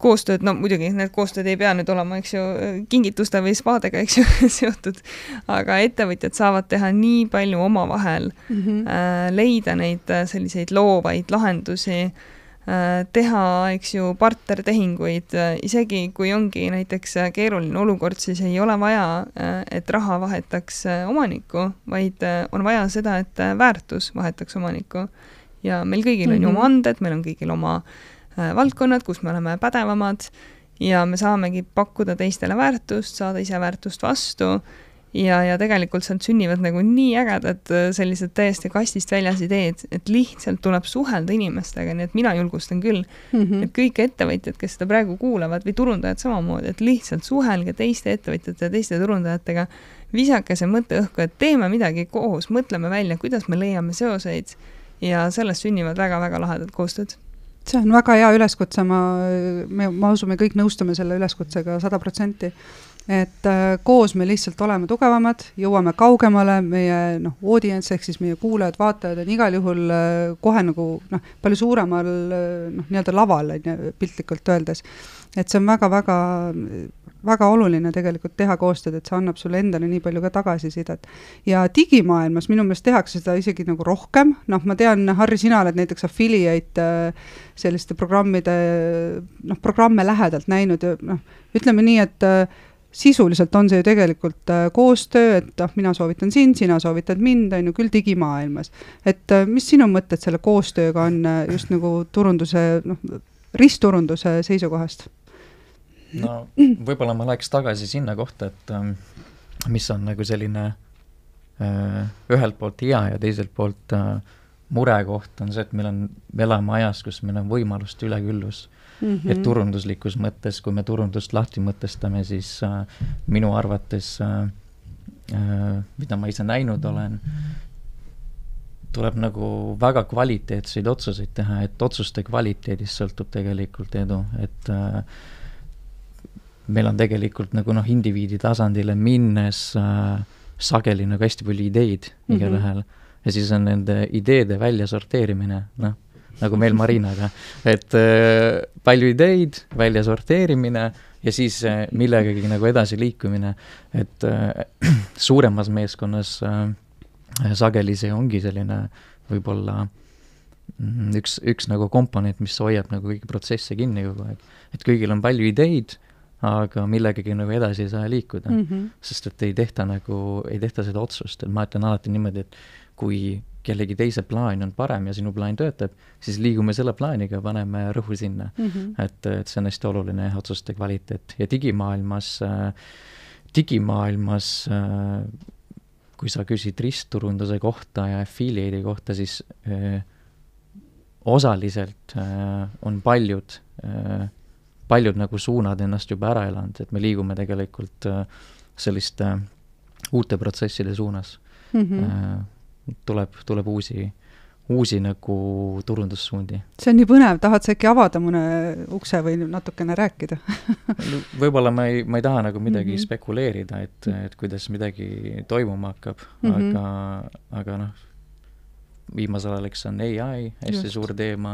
koostööd, no muidugi need koostööd ei pea nüüd olema, eks ju, kingituste või spaadega, eks ju, seotud, aga ettevõtjad saavad teha nii palju oma vahel, leida neid selliseid loovaid lahendusi, teha, eks ju, partnertehinguid, isegi kui ongi näiteks keeruline olukord, siis ei ole vaja, et raha vahetaks omanikku, vaid on vaja seda, et väärtus vahetaks omanikku. Ja meil kõigil on ju oma anded, meil on kõigil oma valdkonnad, kus me oleme pädevamad ja me saamegi pakkuda teistele väärtust, saada ise väärtust vastu ja tegelikult sealt sünnivad nagu nii ägedad sellised täiesti kastist väljas ideed, et lihtsalt tuleb suhelda inimestega, nii et mina julgustan küll, et kõik ettevõtjad, kes seda praegu kuulavad või turundajad samamoodi, et lihtsalt suhelge teiste ettevõtjate ja teiste turundajatega, visake see mõtte õhku, et teeme midagi koos, mõtleme välja, kuidas me leiame seoseid ja sellest sünnivad väga-väga lahedad koostööd.
See on väga hea üleskutse, ma usun, me kõik nõustume selle üleskutsega 100%, et koos me lihtsalt oleme tugevamad, jõuame kaugemale, meie audience ehk siis meie kuulajad, vaatajad on igal juhul kohe nagu palju suuremal nii-öelda laval, piltlikult öeldes. Et see on väga oluline tegelikult teha koostööd, et see annab sulle endale nii palju ka tagasisidet. Ja digimaailmas minu meelest tehakse seda isegi nagu rohkem. Ma tean, Harri, sina oled näiteks affiliate selliste programme lähedalt näinud. Ütleme nii, et sisuliselt on see ju tegelikult koostöö, et mina soovitan sind, sina soovitad mind, on ju küll digimaailmas. Et mis sinu mõtted selle koostööga on just nagu ristturunduse seisukohast?
No võib-olla ma läheks tagasi sinna kohta, et mis on nagu selline ühelt poolt hea ja teiselt poolt murekoht on see, et me elame ajas, kus meil on võimalust üleküllus. Et turunduslikus mõttes, kui me turundust lahti mõtestame, siis minu arvates, mida ma ise näinud olen, tuleb nagu väga kvaliteetseid otsuseid teha, et otsuste kvaliteedist sõltub tegelikult edu, et meil on tegelikult nagu indiviidi tasandile minnes sageli nagu hästi palju ideid igal ühel ja siis on nende ideede välja sorteerimine, nagu meil Marinaga, et palju ideid, välja sorteerimine ja siis millegagi nagu edasi liikumine, et suuremas meeskonnas sageli see ongi selline võib-olla üks nagu komponent, mis hoiab nagu kõigi protsesse kinni kogu aeg, et kõigil on palju ideid, aga millegagi nagu edasi ei saa liikuda, sest et ei tehta seda otsust, et ma ütlen alati niimoodi, et kui kellegi teise plaan on parem ja sinu plaan töötab, siis liigume selle plaaniga, paneme rõhu sinna, et see on hästi oluline otsuste kvaliteet ja digimaailmas kui sa küsid ristturunduse kohta ja affiliate'i kohta, siis osaliselt on paljud nagu suunad ennast juba ära elanud, et me liigume tegelikult selliste uute protsesside suunas. tuleb uusi nagu turundussuundi.
See on nii põnev, tahad sa äkki avada mõne ukse või natukene rääkida?
Võib-olla ma ei taha nagu midagi spekuleerida, et kuidas midagi toimuma hakkab, aga viimasel ajaks on AI hästi suur teema,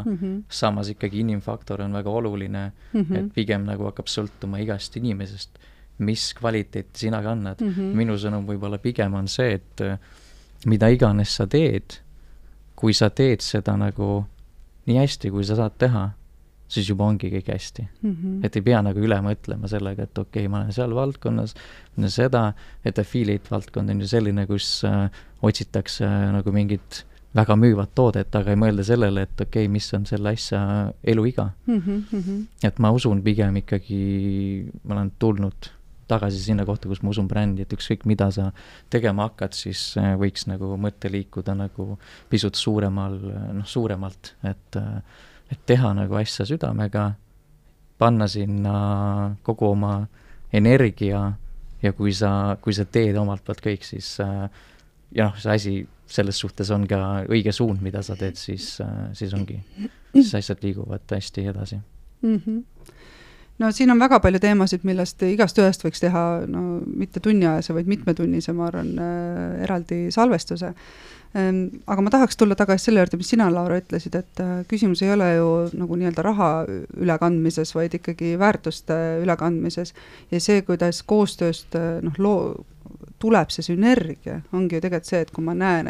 samas ikkagi inimfaktor on väga oluline, et pigem nagu hakkab sõltuma igast inimesest, mis kvaliteeti sina kannad. Minu sõnum võib-olla pigem on see, et mida iganes sa teed, kui sa teed seda nagu nii hästi, kui sa saad teha, siis juba ongi kõik hästi. Et ei pea nagu üle mõtlema sellega, et okei, ma olen seal valdkonnas, seda, et affiliate valdkond on ju selline, kus otsitakse nagu mingit väga müüvat toodet, aga ei mõelda sellele, et okei, mis on selle asja eluiga. Et ma usun pigem ikkagi, ma olen tulnud tagasi sinna kohta, kus ma usun brändi, et ükskõik mida sa tegema hakkad, siis võiks nagu mõtte liikuda nagu pisut suuremalt, et teha nagu asja südamega, panna sinna kogu oma energia ja kui sa teed omalt poolt kõik, siis see asi selles suhtes on ka õige suund, mida sa teed, siis ongi, siis asjad liiguvad hästi edasi.
No siin on väga palju teemasid, millest igast ühest võiks teha, mitte tunniajase, vaid mitmetunnise, ma arvan, eraldi salvestuse. Aga ma tahaks tulla tagasi selle juurde, mis sina, Laura, ütlesid, et küsimus ei ole ju nagu nii-öelda raha ülekandmises, vaid ikkagi väärtuste ülekandmises. Ja see, kuidas koostööst tuleb see sünergia, ongi ju tegelikult see, et kui ma näen,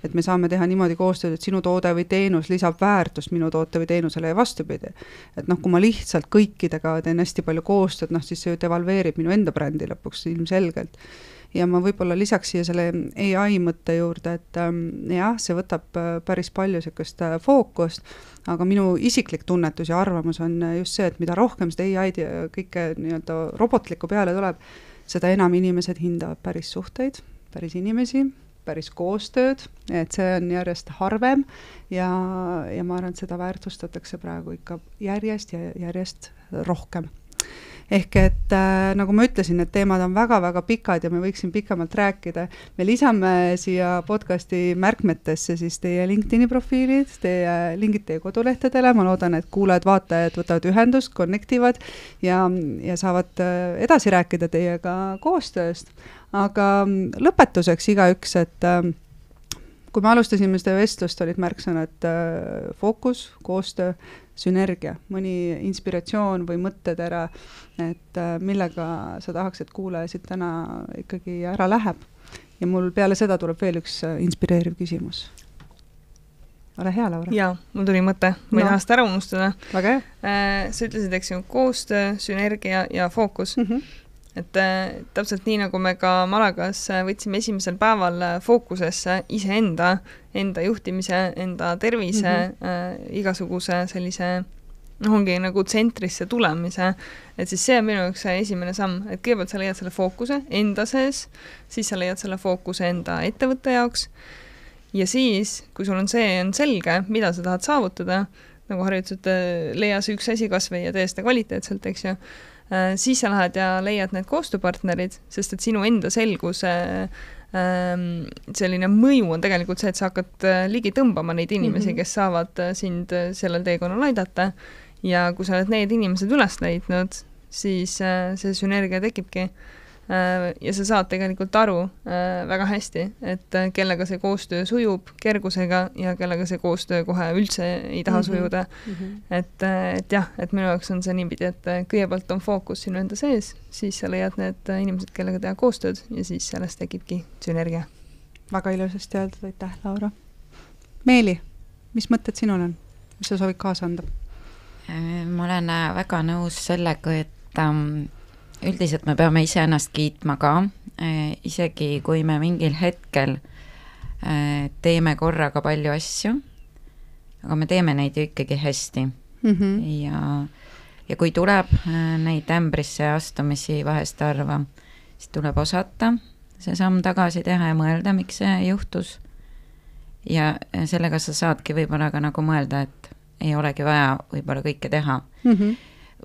et me saame teha niimoodi koostööd, et sinu toode või teenus lisab väärtust minu toote või teenusele ja vastupidi. Et kui ma lihtsalt kõikidega teen hästi palju koostööd, siis see ju devalveerib minu enda brändi lõpuks ilmselgelt. Ja ma võib-olla lisaks siia selle AI mõtte juurde, et see võtab päris palju sellist fookust, aga minu isiklik tunnetus ja arvamus on just see, et mida rohkem seda AI-d ja kõike nii-öelda robotlikku peale tuleb, seda enam inimesed hindavad päris suhteid, päris inimesi, päris koostööd, et see on järjest harvem ja ma arvan, et seda väärtustatakse praegu ikka järjest rohkem. Ehk et nagu ma ütlesin, et teemad on väga-väga pikad ja me võiksin pikemalt rääkida. Me lisame siia podcasti märkmetesse siis teie LinkedIni profiilid, lingid teie kodulehtedele, ma loodan, et kuulajad-vaatajad võtavad ühendust, connectivad ja saavad edasi rääkida teiega koostööst. Aga lõpetuseks igaüks, et kui me alustasime seda vestlust, olid märksõnad fookus, koostöö, sünergia, mõni inspiratsioon või mõttetera, et millega sa tahaks, et kuulajasid täna ikkagi ära läheb. Ja mul peale seda tuleb veel üks inspireeriv küsimus. Ole hea, Laura.
Jaa, mul tuli mõte, ma ei taha seda ära unustada.
Väga hea.
Sa ütlesid, eks ju, koostöö, sünergia ja fookus. Et täpselt nii, nagu me ka Malagas võtsime esimesel päeval fookusesse iseenda juhtimise, enda tervise, igasuguse sellise, ongi nagu tsentrisse tulemise, et siis see on minu üks esimene samm, et kõigepealt sa leiad selle fookuse enda sees, siis sa leiad selle fookuse enda ettevõtte jaoks ja siis, kui sul on selge, mida sa tahad saavutada, nagu Harri ütles, et leia see üks asi kas või ja tee seda kvaliteetselt, eks ju, siis sa lähed ja leiad need koostööpartnerid, sest et sinu enda selguse selline mõju on tegelikult see, et sa hakkad ligi tõmbama neid inimesi, kes saavad sind sellel teekonnal aidata ja kui sa oled need inimesed üles leidnud, siis see sünergia tekibki ja sa saad tegelikult aru väga hästi, et kellega see koostöö sujub kergusega ja kellega see koostöö kohe üldse ei taha sujuda. Et jah, et minu jaoks on see niipidi, et kõigepealt on fookus sinu enda sees, siis sa leiad need inimesed, kellega teha koostööd ja siis sellest tekibki sünergia.
Väga ilusasti öeldud, aitäh, Laura. Meeli, mis mõtted sinul on? Mis sa soovid kaasa anda?
Ma olen väga nõus sellega, et üldiselt me peame ise ennast kiitma ka, isegi kui me mingil hetkel teeme korraga palju asju, aga me teeme neid ju ikkagi hästi. Ja kui tuleb neid ämbrisse astumisi vahest arva, siis tuleb osata see samm tagasi teha ja mõelda, miks see juhtus. Ja sellega sa saadki võib-olla ka nagu mõelda, et ei olegi vaja võib-olla kõike teha.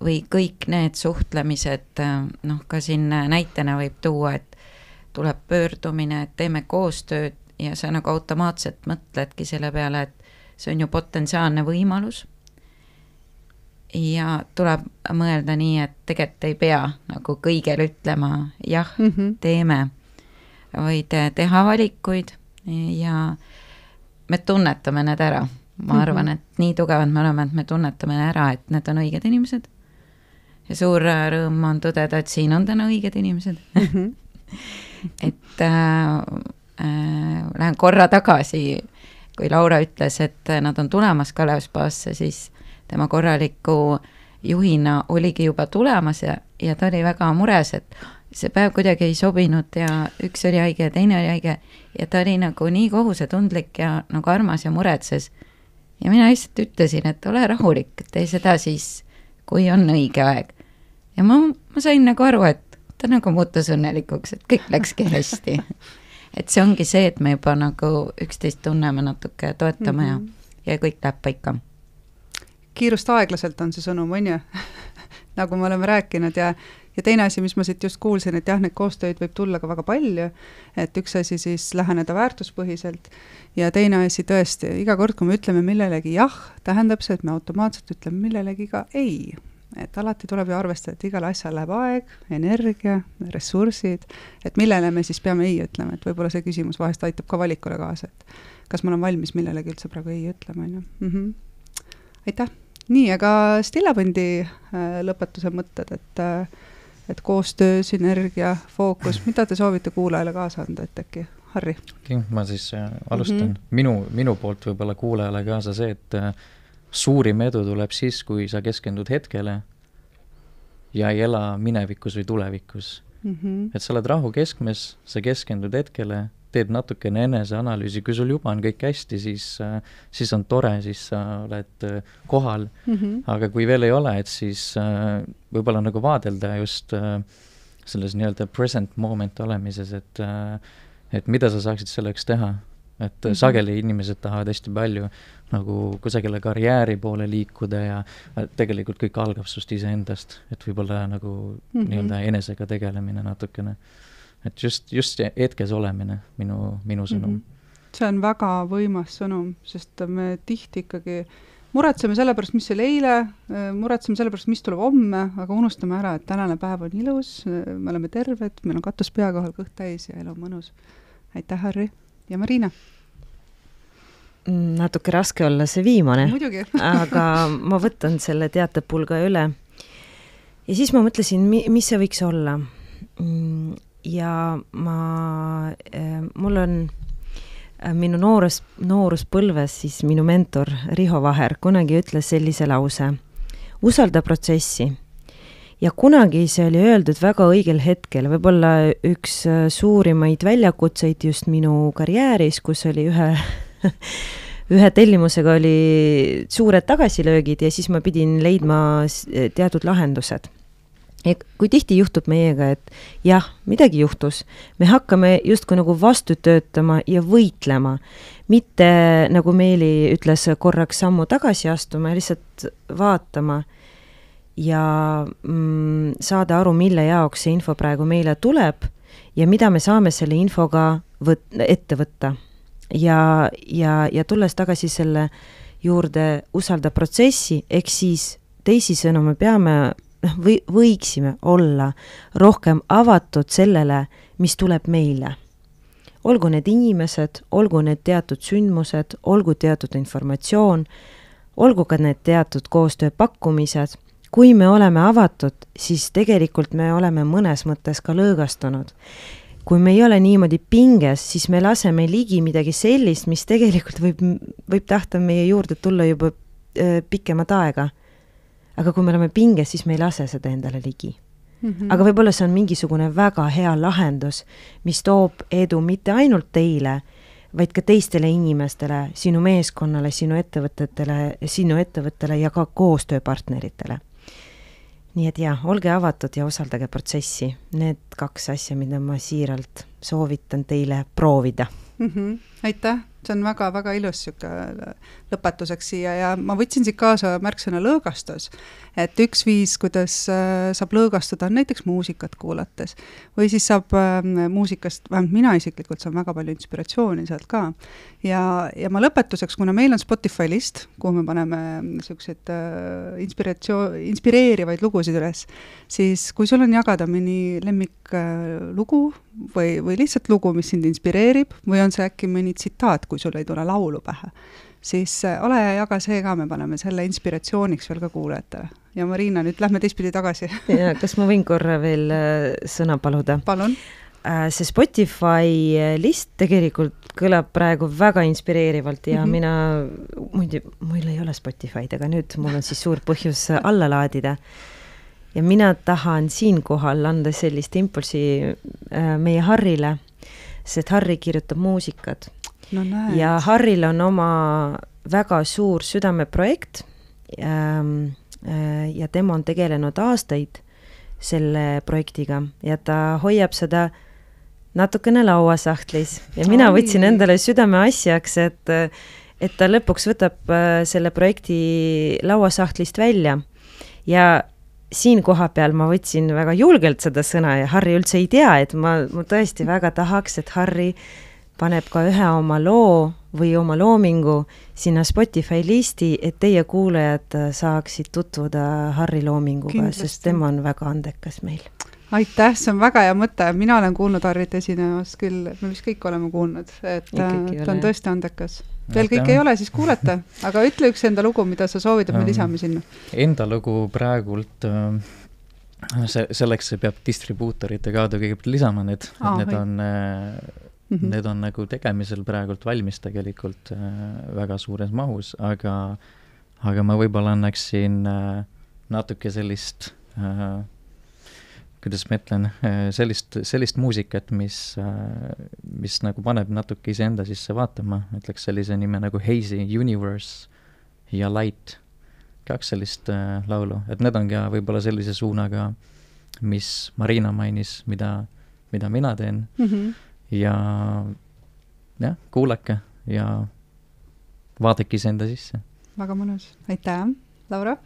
Või kõik need suhtlemised, ka siin näitena võib tuua, et tuleb pöördumine, et teeme koostööd ja sa nagu automaatselt mõtledki selle peale, et see on ju potentsiaalne võimalus ja tuleb mõelda nii, et tegelikult ei pea nagu kõigele ütlema jah, teeme, vaid teha valikuid ja me tunnetame need ära. Ma arvan, et nii tugevad me oleme, et me tunnetame ära, et need on õiged inimesed. Ja suur rõõm on tõdeda, et siin on täna õiged inimesed. Et lähen korra tagasi, kui Laura ütles, et nad on tulemas Kalevspaasse, siis tema korraliku juhina oligi juba tulemas ja ta oli väga mures, et see päev kuidagi ei sobinud ja üks oli haige ja teine oli haige ja ta oli nagu nii kohusetundlik ja nagu armas ja muretses. Ja mina lihtsalt ütlesin, et ole rahulik, et tee seda siis, kui on õige aeg. Ja ma sain nagu aru, et ta nagu muutus õnnelikuks, et kõik läkski hästi. Et see ongi see, et me juba nagu üksteist tunneme natuke, toetame ja kõik läheb paika.
Kiirust aeglaselt on see sõnum, on ju? Nagu me oleme rääkinud ja teine asi, mis ma siit just kuulsin, et jah, neid koostöid võib tulla ka väga palju, et üks asi siis läheneda väärtuspõhiselt ja teine asi tõesti, iga kord, kui me ütleme millelegi jah, tähendab see, et me automaatselt ütleme millelegi ka ei. Et alati tuleb ju arvestada, et igal asjal läheb aeg, energia, ressursid, et millele me siis peame ei ütlema, et võib-olla see küsimus vahest aitab ka valikule kaasa, et kas ma olen valmis millelegi üldse praegu ei ütlema, on ju. Aitäh! Nii, aga Stillapundi lõpetuse mõtted, et koostöö, synergia, fookus, mida te soovite kuulajale kaasa anda, et äkki? Harri?
Ma siis alustan. Minu poolt võib-olla kuulajale kaasa see, et suurim edu tuleb siis, kui sa keskendud hetkele ja ei ela minevikus või tulevikus. Et sa oled rahu keskmes, sa keskendud hetkele, teed natukene eneseanalüüsi, kui sul juba on kõik hästi, siis on tore, siis sa oled kohal, aga kui veel ei ole, et siis võib-olla nagu vaadelda just selles nii-öelda present moment olemises, et mida sa saaksid selleks teha, et sageli inimesed tahavad hästi palju nagu kusagile karjääri poole liikuda ja tegelikult kõik algab sust iseendast, et võib-olla nagu nii-öelda enesega tegelemine natukene. Et just hetkes olemine, minu sõnum.
See on väga võimas sõnum, sest me tihti ikkagi muretseme selle pärast, mis oli eile, muretseme selle pärast, mis tuleb homme, aga unustame ära, et tänane päev on ilus, me oleme terved, meil on katus pea kohal, kõht täis ja elu on mõnus. Aitäh, Harri ja Marina!
Natuke raske olla see viimane, aga ma võtan selle teatepulga üle. Ja siis ma mõtlesin, mis see võiks olla. Ja mul on minu nooruspõlves siis minu mentor Riho Vaher kunagi ütles sellise lause. Usalda protsessi. Ja kunagi see oli öeldud väga õigel hetkel, võib-olla üks suurimaid väljakutseid just minu karjääris, kus oli ühe tellimusega oli suured tagasilöögid ja siis ma pidin leidma teatud lahendused. Ja kui tihti juhtub meiega, et jah, midagi juhtus, me hakkame justkui nagu vastu töötama ja võitlema, mitte nagu Meeli ütles korraks sammu tagasi astuma ja lihtsalt vaatama ja saada aru, mille jaoks see info praegu meile tuleb ja mida me saame selle infoga ette võtta. Ja tulles tagasi selle juurde usalda protsessi, eks siis teisisõnu me peame võiksime olla rohkem avatud sellele, mis tuleb meile. Olgu need inimesed, olgu need teatud sündmused, olgu teatud informatsioon, olgu ka need teatud koostööpakkumised. Kui me oleme avatud, siis tegelikult me oleme mõnes mõttes ka lõõgastunud. Kui me ei ole niimoodi pinges, siis me laseme ligi midagi sellist, mis tegelikult võib tahta meie juurde tulla juba pikemat aega. Aga kui me oleme pinges, siis me ei lase seda endale ligi. Aga võib-olla see on mingisugune väga hea lahendus, mis toob edu mitte ainult teile, vaid ka teistele inimestele, sinu meeskonnale, sinu ettevõttele ja ka koostööpartneritele. Nii et jah, olge avatud ja usaldage protsessi. Need 2 asja, mida ma siiralt soovitan teile proovida.
Aitäh! see on väga-väga ilus siuke lõpetuseks siia ja ma võtsin siit kaasa märksõna lõõgastus, et üks viis, kuidas saab lõõgastuda, on näiteks muusikat kuulates või siis saab muusikast, vähemalt mina isiklikult saan väga palju inspiratsiooni sealt ka. Ja ma lõpetuseks, kuna meil on Spotify list, kuhu me paneme niisuguseid inspireerivaid lugusid üles, siis kui sul on jagada mõni lemmiklugu või lihtsalt lugu, mis sind inspireerib, või on see äkki mõni tsitaat, kui sul ei tule laulu pähe, siis ole ja jaga see ka, me paneme selle inspiratsiooniks veel ka kuulajatele. Ja Marina, nüüd lähme teistpidi tagasi.
Ja, kas ma võin korra veel sõna paluda?
Palun.
See Spotify list tegelikult kõlab praegu väga inspireerivalt ja mina, mul ei ole Spotify'd, aga nüüd mul on siis suur põhjus alla laadida. Ja mina tahan siinkohal anda sellist impulsi meie Harrile, sest Harri kirjutab muusikat.
No näed.
Ja Harril on oma väga suur südameprojekt ja tema on tegelenud aastaid selle projektiga ja ta hoiab seda natukene lauasahtlis ja mina võtsin endale südame asjaks, et ta lõpuks võtab selle projekti lauasahtlist välja ja siin koha peal ma võtsin väga julgelt seda sõna ja Harri üldse ei tea, et ma tõesti väga tahaks, et Harri paneb ka ühe oma loo või oma loomingu sinna Spotify listi, et teie kuulajad saaksid tutvuda Harri loominguga, kindlasti. Sest tema on väga andekas meil.
Aitäh, see on väga hea mõte. Mina olen kuulnud Harrit esinemas küll, me vist kõik oleme kuulnud, et ta on tõesti andekas. Veel kõik ei ole, siis kuulata, aga ütle üks enda lugu, mida sa soovid, et me lisame sinna.
Enda lugu praegult, selleks peab distribuutorite kaudu kõigepealt lisama need need on nagu tegemisel praegult valmis tegelikult väga suures mahus, aga ma võib-olla annaksin natuke sellist kuidas ma ütlen, sellist muusikat, mis nagu paneb natuke iseenda sisse vaatama, ütleks sellise nime nagu Hazy Universe ja Light, kaks sellist laulu, et need on ka võib-olla sellise suunaga, mis Marina mainis, mida mina teen ja kuulake ja vaadake iseenda sisse.
Väga mõnus, aitäh, Laura!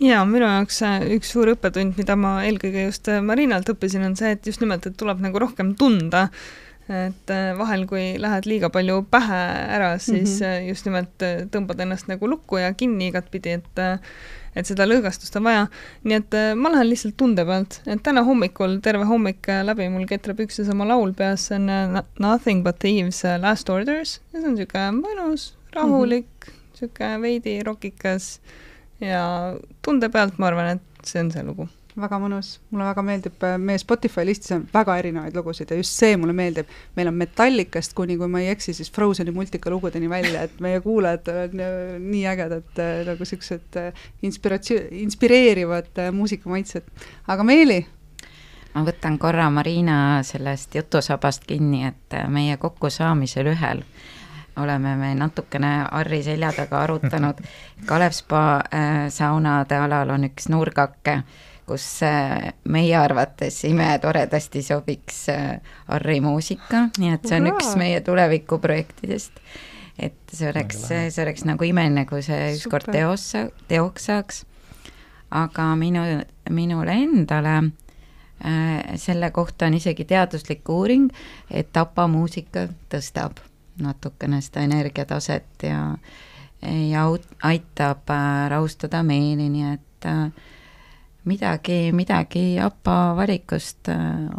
Ja minu jaoks üks suur õppetund, mida ma eelkõige just Marinalt õppisin, on see, et just nimelt, et tuleb nagu rohkem tunda, et vahel, kui lähed liiga palju pähe ära, siis just nimelt tõmbad ennast nagu lukku ja kinni igatpidi, et seda lõõgastust on vaja. Nii et ma lähen lihtsalt tunde pealt, et täna hommikul terve hommik läbi mul ketrab üks ja sama laul peas, see on Nothing But Thieves Last Orders ja see on siuke mõnus, rahulik, siuke veidi rokikas ja tunde pealt ma arvan, et see on see lugu.
Väga mõnus. Mulle väga meeldib, meie Spotify listis on väga erinevaid lugusid ja just see mulle meeldib. Meil on Metallicast kuni, kui ma ei eksi, siis Frozeni multikalugudeni välja, et meie kuulajad on nii ägedad nagu siuksed inspireerivad muusikamaitsed. Aga Meeli?
Ma võtan korra Marina sellest jutusabast kinni, et meie kokkusaamisel ühel oleme me natukene Harri selja taga arutanud. Kalevspa saunade alal on üks nurgake, kus meie arvates imetoredasti sobiks Harri muusika, nii et see on üks meie tulevikuprojektidest, et see oleks nagu imeline, kui see ükskord teoks saaks, aga minule endale selle kohta on isegi teaduslik uuring, et tapa muusika tõstab natukene seda energiataset ja aitab rahustada meeli, nii et midagi APA valikust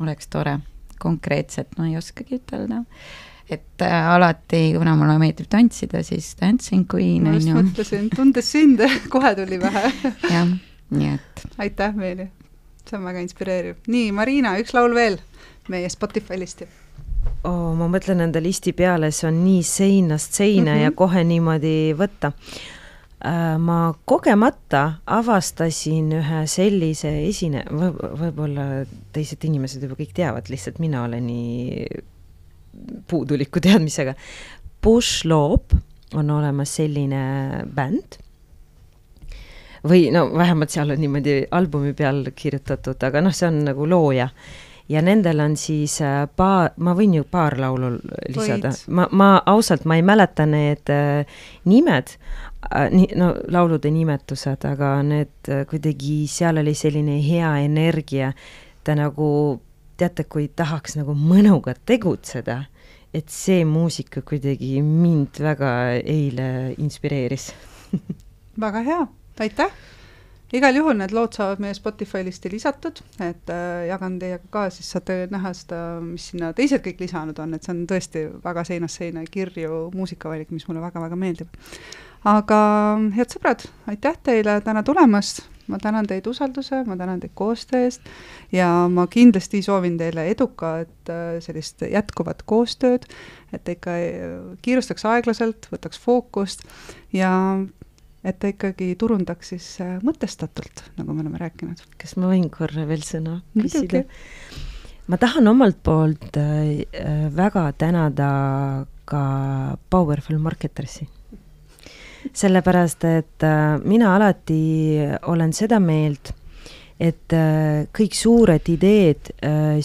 oleks tore. Konkreetselt ma ei oskagi ütelda. Et alati, kuna mulle meeldib tantsida, siis Dancing Queen.
Ma just mõtlesin, tundes sind, kohe tuli vähe.
Jah, nii et.
Aitäh, Meeli. See on väga inspireeriv. Nii, Marina, üks laul veel meie Spotify listi.
Ma mõtlen enda listi peale, see on nii seinast seina ja kohe niimoodi võtta. Ma kogemata avastasin ühe sellise võib-olla teised inimesed juba kõik teavad, lihtsalt mina olen nii puuduliku teadmisega. Bush Loop on olemas selline bänd või no vähemalt seal on niimoodi albumi peal kirjutatud, aga see on nagu looja ja nendel on siis ma võin ju paar laulu lisada. Ma ausalt, ma ei mäleta need nimed, no laulude nimetused, aga need kuidagi, seal oli selline hea energia. Ta nagu, teate, kui tahaks nagu mõnuga tegutseda, et see muusika kuidagi mind väga eile inspireeris.
Väga hea, aitäh! Igal juhul need lood saavad meie Spotify listi lisatud, et jagan teiega ka, siis saate näha seda, mis sinna teised kõik lisanud on, et see on tõesti väga seinast seina kirju muusikavalik, mis mulle väga-väga meeldib. Aga head sõbrad, aitäh teile täna tulemast, ma tänan teid usalduse, ma tänan teid koostöö eest ja ma kindlasti soovin teile edukat sellist jätkuvat koostööd, et ikka kiirustaks aeglaselt, võtaks fookust ja et ta ikkagi turundaks siis mõtestatult, nagu me oleme rääkinud.
Kas ma võin korra veel sõna küsida? Ma tahan omalt poolt väga tänada ka Powerful Marketersi. Sellepärast, et mina alati olen seda meelt, et kõik suured ideed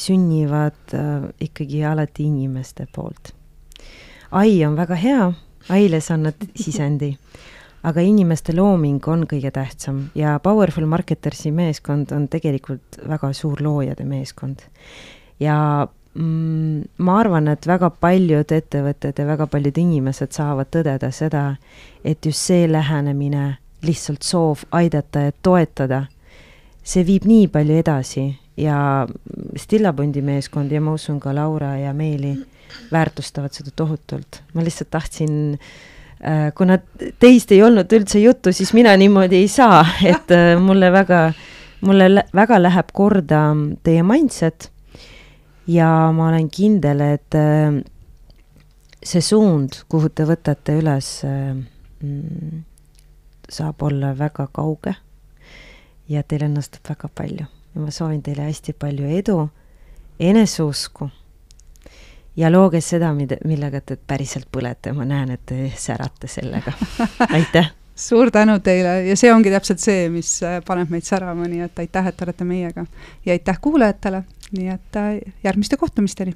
sünnivad ikkagi alati inimeste poolt. AI on väga hea, AI-le annad sisendi. Aga inimeste looming on kõige tähtsam ja Powerful Marketersi meeskond on tegelikult väga suur loojade meeskond. Ja ma arvan, et väga paljud ettevõtted ja väga paljud inimesed saavad tõdeda seda, et just see lähenemine, lihtsalt soov aidata ja toetada, see viib nii palju edasi ja Stillapundi meeskond ja ma usun ka Laura ja Meeli väärtustavad seda tohutult. Ma lihtsalt tahtsin kuna teist ei olnud üldse juttu, siis mina niimoodi ei saa, et mulle väga läheb korda teie mindset ja ma olen kindel, et see suund, kuhu te võtate üles, saab olla väga kauge ja teil õnnestub väga palju. Ja ma soovin teile hästi palju edu, eneseusku ja looge seda, millega te päriselt põlete. Ma näen, et te särate sellega. Aitäh!
Suur tänu teile ja see ongi täpselt see, mis paneb meid särama, nii et aitäh, et olete meiega ja aitäh kuulajatele, nii et järgmiste kohtumisteni!